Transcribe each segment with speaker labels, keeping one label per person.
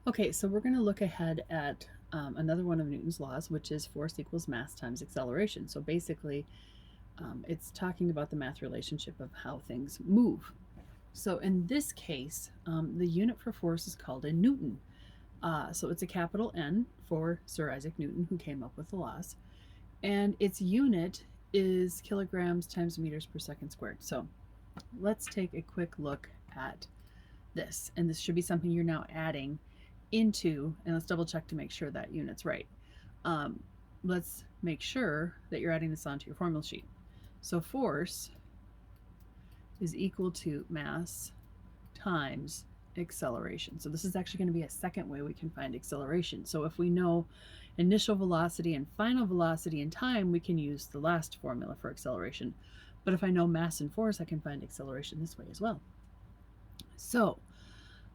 Speaker 1: Okay, so we're going to look ahead at another one of Newton's laws, which is force equals mass times acceleration. So basically, it's talking about the math relationship of how things move. So in this case, the unit for force is called a Newton. So it's a capital N for Sir Isaac Newton, who came up with the laws. And its unit is kilograms times meters per second squared. So let's take a quick look at this. And this should be something you're now adding into, and let's double check to make sure that unit's right. Let's make sure that you're adding this onto your formula sheet. So force is equal to mass times acceleration. So this is actually going to be a second way we can find acceleration. So if we know initial velocity and final velocity in time, we can use the last formula for acceleration. But if I know mass and force, I can find acceleration this way as well. So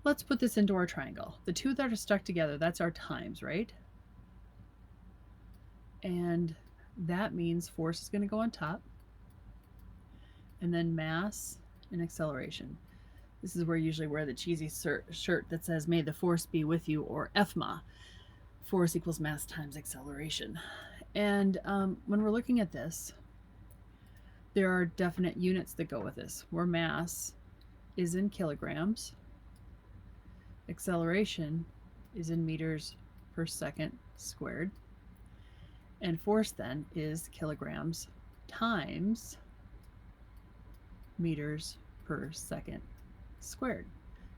Speaker 1: let's put this into our triangle. The two that are stuck together, that's our times, right? And that means force is going to go on top, and then mass and acceleration. This is where you usually wear the cheesy shirt that says, "May the force be with you," or FMA, force equals mass times acceleration. And when we're looking at this, there are definite units that go with this, where mass is in kilograms, acceleration is in meters per second squared, and force then is kilograms times meters per second squared.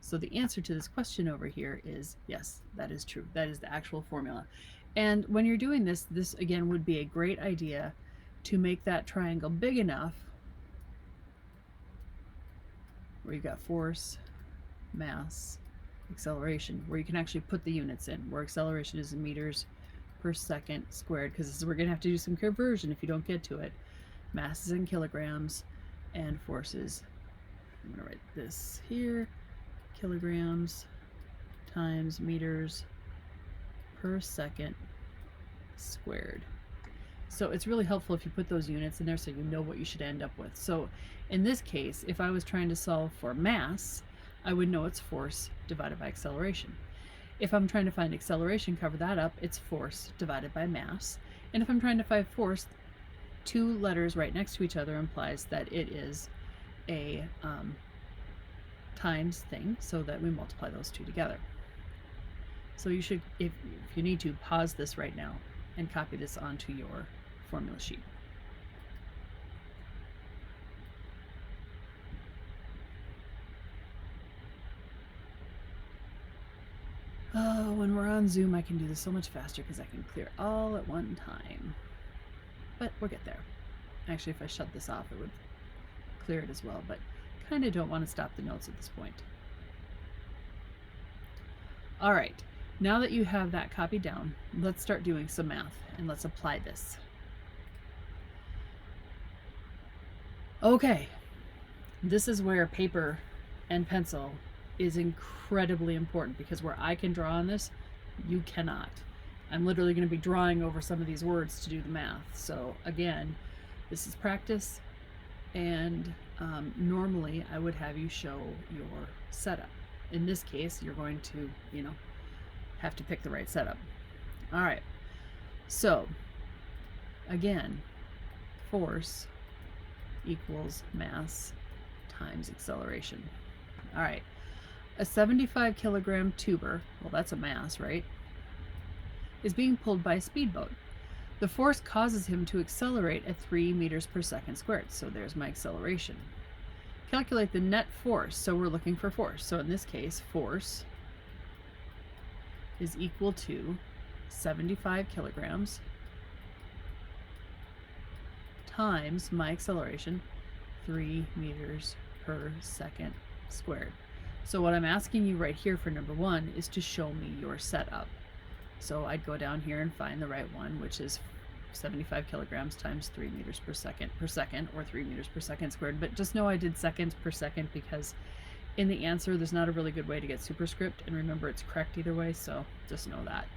Speaker 1: So the answer to this question over here is yes, that is true. That is the actual formula. And when you're doing this, this again would be a great idea to make that triangle big enough where you've got force, mass, acceleration, where you can actually put the units in, where acceleration is in meters per second squared, because we're going to have to do some conversion if you don't get to it. Mass is in kilograms, and forces, I'm going to write this here, kilograms times meters per second squared. So it's really helpful if you put those units in there so you know what you should end up with. So in this case, if I was trying to solve for mass, I would know it's force divided by acceleration. If I'm trying to find acceleration, cover that up, it's force divided by mass. And if I'm trying to find force, two letters right next to each other implies that it is a times thing, so that we multiply those two together. So you should, if you need to, pause this right now and copy this onto your formula sheet. Oh, when we're on Zoom, I can do this so much faster because I can clear all at one time. But we'll get there. Actually, if I shut this off, it would clear it as well, but kind of don't want to stop the notes at this point. All right, now that you have that copied down, let's start doing some math and let's apply this. Okay, this is where paper and pencil is incredibly important, because where I can draw on this, you cannot. I'm literally going to be drawing over some of these words to do the math. So again, this is practice, and normally I would have you show your setup. In this case, you're going to, have to pick the right setup. All right, so again, force equals mass times acceleration. All right, a 75 kilogram tuber, well, that's a mass, right, is being pulled by a speedboat. The force causes him to accelerate at 3 meters per second squared. So there's my acceleration. Calculate the net force. So we're looking for force. So in this case, force is equal to 75 kilograms times my acceleration, 3 meters per second squared. So what I'm asking you right here for number one is to show me your setup. So I'd go down here and find the right one, which is 75 kilograms times 3 meters per second, or 3 meters per second squared. But just know I did seconds per second because in the answer, there's not a really good way to get superscript. And remember, it's correct either way, so just know that.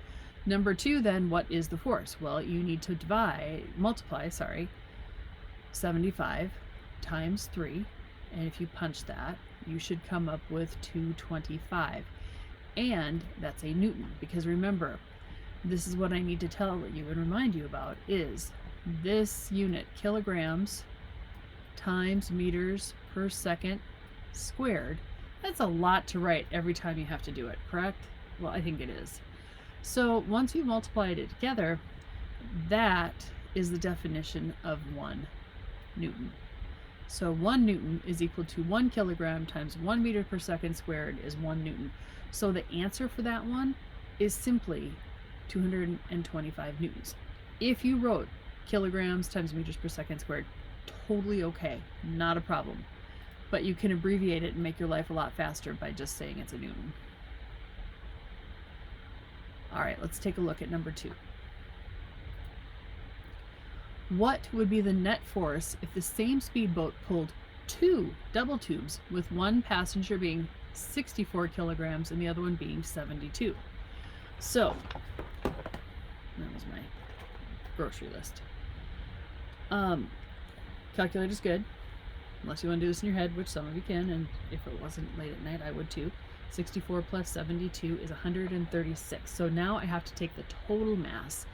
Speaker 1: Number two, then, what is the force? Well, you need to multiply 75 times 3. And if you punch that, you should come up with 225. And that's a Newton, because remember, this is what I need to tell you and remind you about, is this unit, kilograms times meters per second squared. That's a lot to write every time you have to do it, correct? Well, I think it is. So once you multiply it together, that is the definition of 1 Newton. So 1 Newton is equal to 1 kilogram times 1 meter per second squared is 1 Newton. So the answer for that one is simply 225 newtons. If you wrote kilograms times meters per second squared, totally okay, not a problem. But you can abbreviate it and make your life a lot faster by just saying it's a Newton. All right, let's take a look at number 2. What would be the net force if the same speedboat pulled 2 double tubes with one passenger being 64 kilograms and the other one being 72? So, that was my grocery list. Calculator's good, unless you want to do this in your head, which some of you can, and if it wasn't late at night, I would too. 64 plus 72 is 136. So now I have to take the total mass.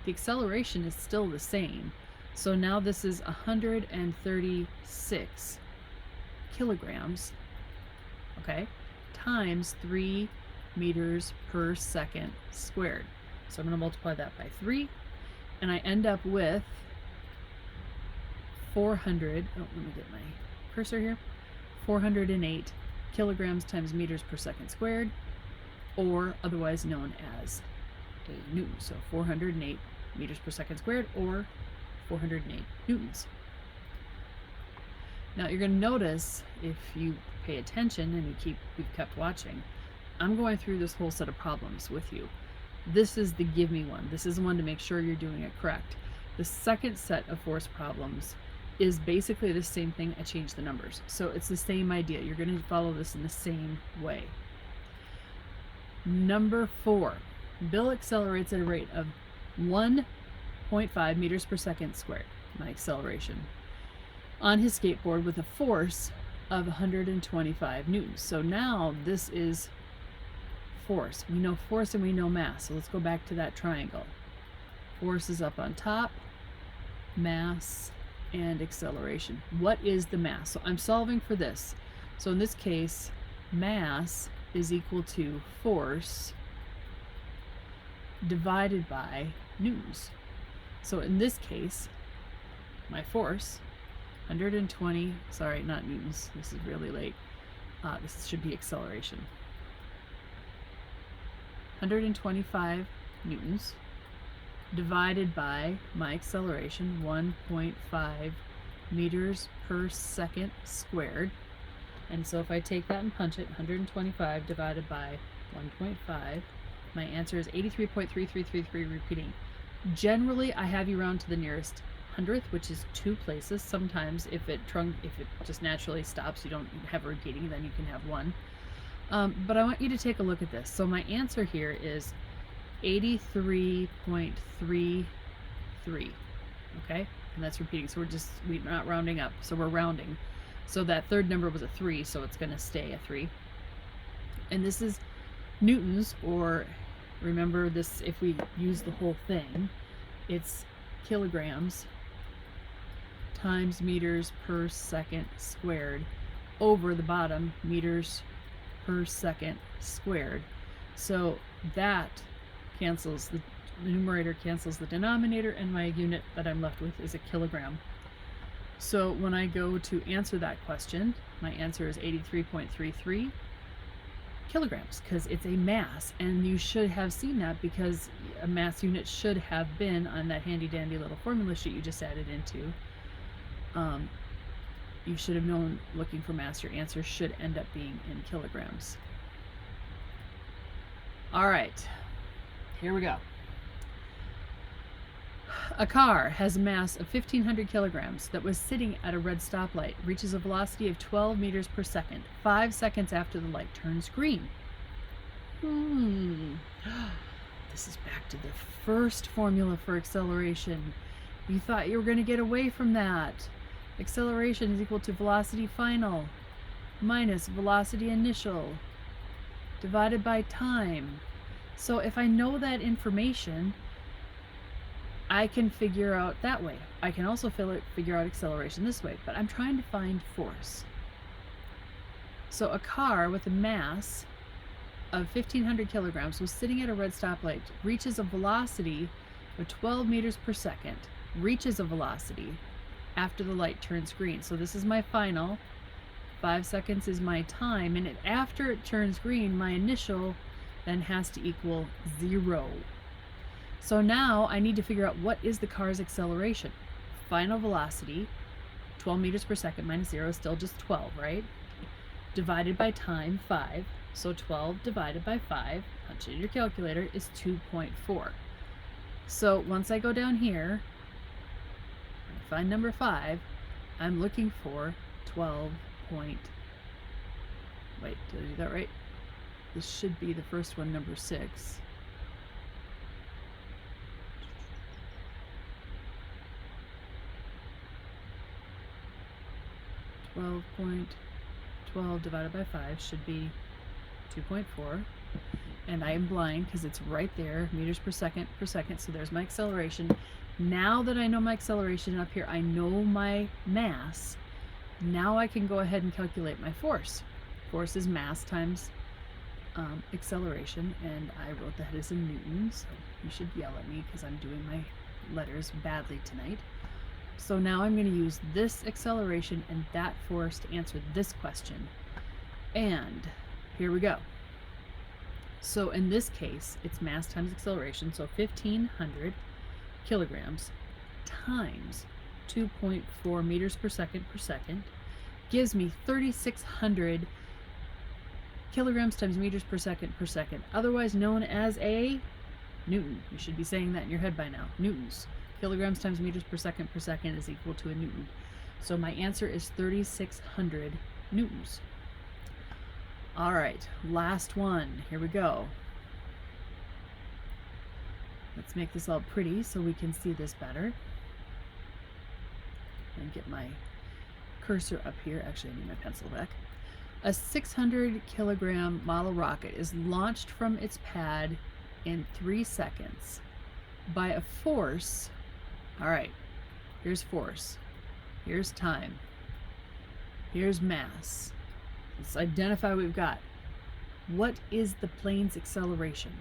Speaker 1: The acceleration is still the same. So now this is 136 kilograms, okay, times 3 meters per second squared. So I'm going to multiply that by 3, and I end up with 400, let me get my cursor here, 408 kilograms times meters per second squared, or otherwise known as a Newton. So 408 meters per second squared, or 408 newtons. Now you're going to notice, if you pay attention and you've kept watching, I'm going through this whole set of problems with you. This is the give me one. This is the one to make sure you're doing it correct. The second set of force problems is basically the same thing. I changed the numbers. So it's the same idea. You're going to follow this in the same way. Number 4. Bill accelerates at a rate of 1.5 meters per second squared, my acceleration, on his skateboard with a force of 125 newtons. So now this is force. We know force and we know mass. So let's go back to that triangle. Force is up on top, mass and acceleration. What is the mass? So I'm solving for this. So in this case, mass is equal to force divided by newtons. So in this case, my force, 120, sorry, not newtons, this is really late. This should be acceleration. 125 newtons divided by my acceleration, 1.5 meters per second squared. And so if I take that and punch it, 125 divided by 1.5, my answer is 83.3333, repeating. Generally, I have you round to the nearest hundredth, which is 2 places. Sometimes if it just naturally stops, you don't have a repeating, then you can have 1. But I want you to take a look at this. So my answer here is 83.33, okay? And that's repeating, so we're not rounding up, so we're rounding. So that third number was a 3, so it's going to stay a 3. And this is newtons, or remember this, if we use the whole thing, it's kilograms times meters per second squared over the bottom, meters per second squared. So that cancels, the numerator cancels the denominator, and my unit that I'm left with is a kilogram. So when I go to answer that question, my answer is 83.33 kilograms, because it's a mass, and you should have seen that because a mass unit should have been on that handy dandy little formula sheet you just added into. You should have known, looking for mass, your answer should end up being in kilograms. All right, here we go. A car has a mass of 1,500 kilograms that was sitting at a red stoplight, reaches a velocity of 12 meters per second, 5 seconds after the light turns green. This is back to the first formula for acceleration. You thought you were going to get away from that. Acceleration is equal to velocity final minus velocity initial divided by time. So if I know that information, I can figure out that way. I can also figure out acceleration this way, but I'm trying to find force. So a car with a mass of 1,500 kilograms was sitting at a red stoplight, reaches a velocity of 12 meters per second, reaches a velocity after the light turns green. So this is my final. 5 seconds is my time, and after it turns green, my initial then has to equal 0. So now I need to figure out what is the car's acceleration. Final velocity, 12 meters per second minus 0 is still just 12, right? Divided by time, 5. So 12 divided by 5, punch it in your calculator, is 2.4. So once I go down here and find number 5, I'm looking for 12 point... Wait, did I do that right? This should be the first one, number 6. 12 divided by 5 should be 2.4. And I am blind because it's right there, meters per second, so there's my acceleration. Now that I know my acceleration up here, I know my mass. Now I can go ahead and calculate my force. Force is mass times acceleration, and I wrote that as in newtons, so you should yell at me because I'm doing my letters badly tonight. So now I'm going to use this acceleration and that force to answer this question. And here we go. So in this case, it's mass times acceleration, so 1,500 kilograms times 2.4 meters per second gives me 3,600 kilograms times meters per second, otherwise known as a newton. You should be saying that in your head by now. Newtons. Kilograms times meters per second is equal to a newton. So my answer is 3,600 newtons. All right, last one. Here we go. Let's make this all pretty so we can see this better. And get my cursor up here. Actually, I need my pencil back. A 600 kilogram model rocket is launched from its pad in 3 seconds by a force. All right, here's force, here's time, here's mass. Let's identify what we've got. What is the plane's acceleration?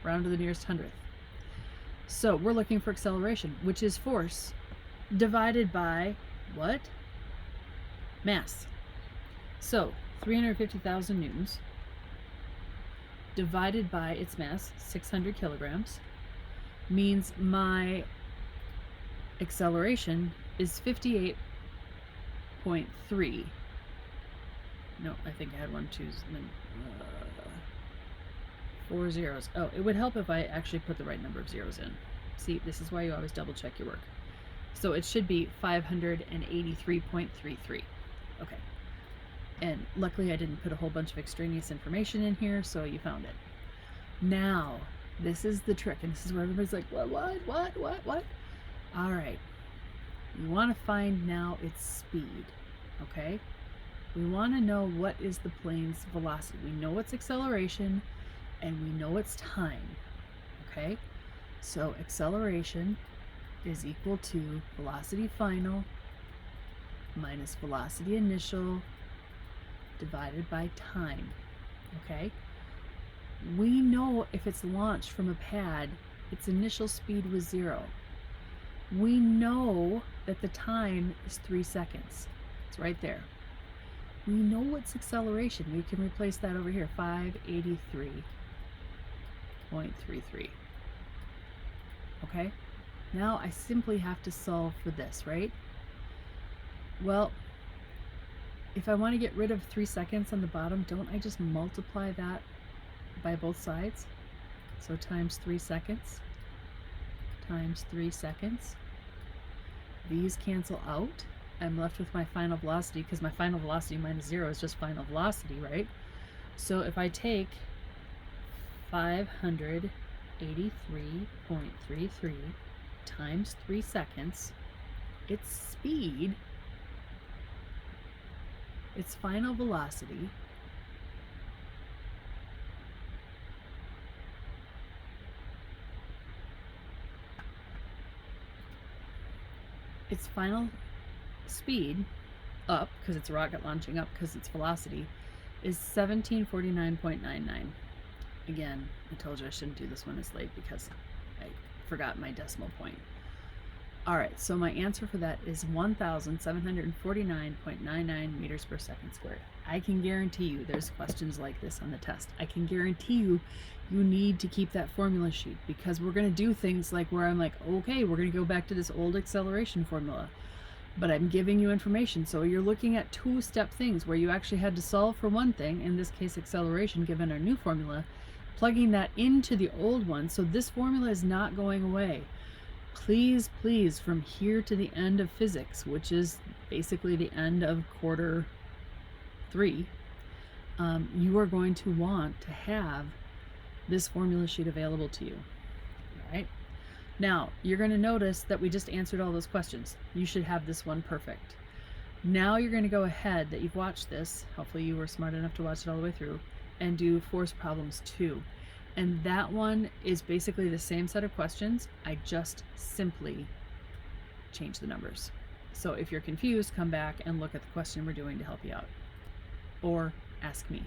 Speaker 1: Round to the nearest hundredth. So we're looking for acceleration, which is force divided by what? Mass. So 350,000 newtons divided by its mass, 600 kilograms, means my acceleration is 58.3. No, I think I had 1, 2, 4 zeros. Oh, it would help if I actually put the right number of zeros in. See, this is why you always double check your work. So it should be 583.33. Okay. And luckily I didn't put a whole bunch of extraneous information in here, so you found it. Now, this is the trick, and this is where everybody's like, what? All right. We want to find now its speed, okay? We want to know what is the plane's velocity. We know its acceleration, and we know its time, okay? So acceleration is equal to velocity final minus velocity initial divided by time, okay? We know if it's launched from a pad, its initial speed was 0. We know that the time is 3 seconds. It's right there. We know its acceleration. We can replace that over here, 583.33. Okay? Now I simply have to solve for this, right? Well, if I want to get rid of 3 seconds on the bottom, don't I just multiply that by both sides? So times 3 seconds times 3 seconds. These cancel out. I'm left with my final velocity, because my final velocity minus 0 is just final velocity, right? So if I take 583.33 times 3 seconds, its speed, its final velocity, its final speed up, because it's a rocket launching up because its velocity, is 1749.99. Again, I told you I shouldn't do this one as late because I forgot my decimal point. All right, so my answer for that is 1,749.99 meters per second squared. I can guarantee you there's questions like this on the test. I can guarantee you need to keep that formula sheet, because we're going to do things like where I'm like, okay, we're going to go back to this old acceleration formula, but I'm giving you information. So you're looking at two-step things where you actually had to solve for one thing, in this case acceleration, given our new formula, plugging that into the old one. So this formula is not going away. Please, please, from here to the end of physics, which is basically the end of quarter 3, you are going to want to have this formula sheet available to you. All right. Now, you're going to notice that we just answered all those questions. You should have this one perfect. Now you're going to go ahead, that you've watched this, hopefully you were smart enough to watch it all the way through, and do force problems 2. And that one is basically the same set of questions. I just simply change the numbers. So if you're confused, come back and look at the question we're doing to help you out. Or ask me.